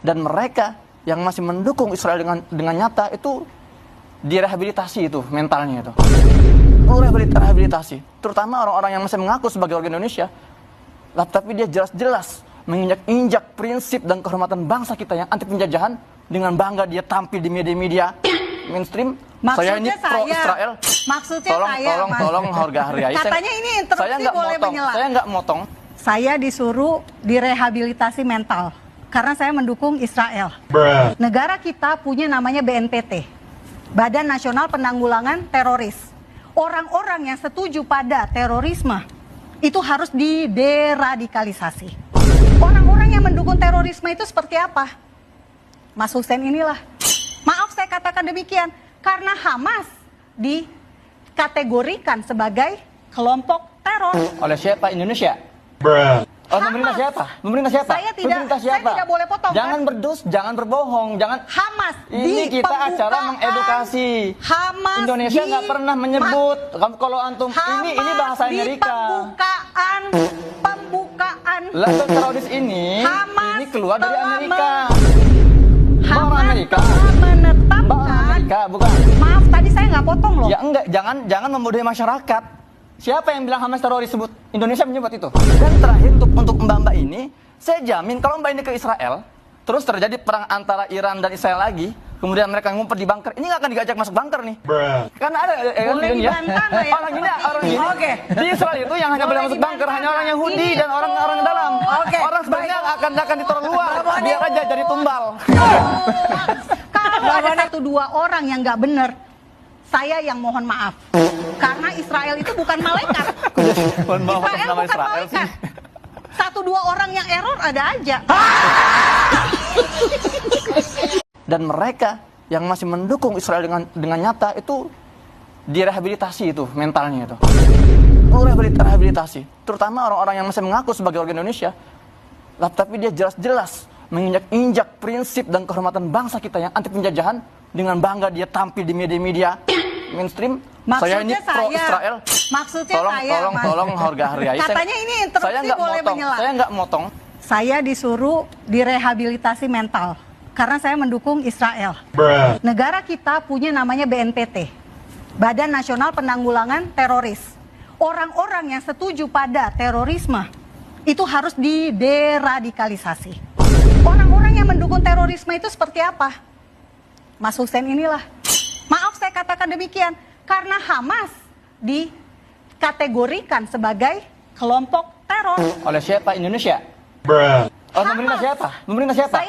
Dan mereka yang masih mendukung Israel dengan nyata itu direhabilitasi itu mentalnya itu. Perlu rehabilitasi, terutama orang-orang yang masih mengaku sebagai warga Indonesia, tapi dia jelas-jelas menginjak-injak prinsip dan kehormatan bangsa kita yang anti penjajahan. Dengan bangga dia tampil di media-media mainstream. Saya ini pro Israel. Maksudnya tolong hargai. Katanya ini interupsi boleh menyela. Saya nggak motong. Saya disuruh direhabilitasi mental karena saya mendukung Israel. Negara kita punya namanya BNPT, Badan Nasional Penanggulangan Teroris. Orang-orang yang setuju pada terorisme itu harus dideradikalisasi. Orang-orang yang mendukung terorisme itu seperti apa? Mas Hussein inilah. Maaf saya katakan demikian, karena Hamas dikategorikan sebagai kelompok teror. Oleh siapa? Indonesia? Oh, pemerintah siapa? Pemerintah siapa? Saya tidak boleh potong. Jangan jangan berbohong, jangan. Hamas. Ini kita acara mengedukasi. Hamas. Indonesia nggak pernah menyebut. Kalau antum ini bahasa Amerika. Pembukaan. Lah teroris ini keluar dari Amerika. Hamas Amerika. Menetapkan. Amerika, bukan. Maaf, tadi saya nggak potong loh. Ya enggak, jangan membodohi masyarakat. Siapa yang bilang Hamas teroris sebut? Indonesia menyebut itu. Dan terakhir untuk mbak-mbak ini, saya jamin kalau mbak ini ke Israel, terus terjadi perang antara Iran dan Israel lagi, kemudian mereka ngumpet di bunker, ini nggak akan diajak masuk bunker nih. Karena ada boleh dibantah nggak ya? orang ini. Di Israel itu yang hanya boleh masuk bunker hanya orang Yahudi dan orang-orang dalam. Orang sebenarnya akan ditaruh luar, biar aja jadi tumbal. Kalau ada satu dua orang yang nggak benar, saya yang mohon maaf. Karena Israel itu bukan malaikat. Israel bukan malaikat. Satu dua orang yang error ada aja. Dan mereka yang masih mendukung Israel dengan nyata itu direhabilitasi itu mentalnya itu. Perlu rehabilitasi, terutama orang-orang yang masih mengaku sebagai warga Indonesia, tapi dia jelas-jelas menginjak prinsip dan kehormatan bangsa kita yang anti penjajahan. Dengan bangga dia tampil di media-media mainstream. Saya ini pro Israel. Maksudnya tolong hargai. Katanya ini interupsi boleh menyela. Saya nggak motong. Saya disuruh direhabilitasi mental karena saya mendukung Israel. Negara kita punya namanya BNPT, Badan Nasional Penanggulangan Teroris. Orang-orang yang setuju pada terorisme itu harus dideradikalisasi. Orang-orang yang mendukung terorisme itu seperti apa? Mas Hussein inilah. Maaf saya katakan demikian, karena Hamas dikategorikan sebagai kelompok teror. Oleh siapa? Indonesia? Oh, pemerintah siapa? Pemerintah siapa?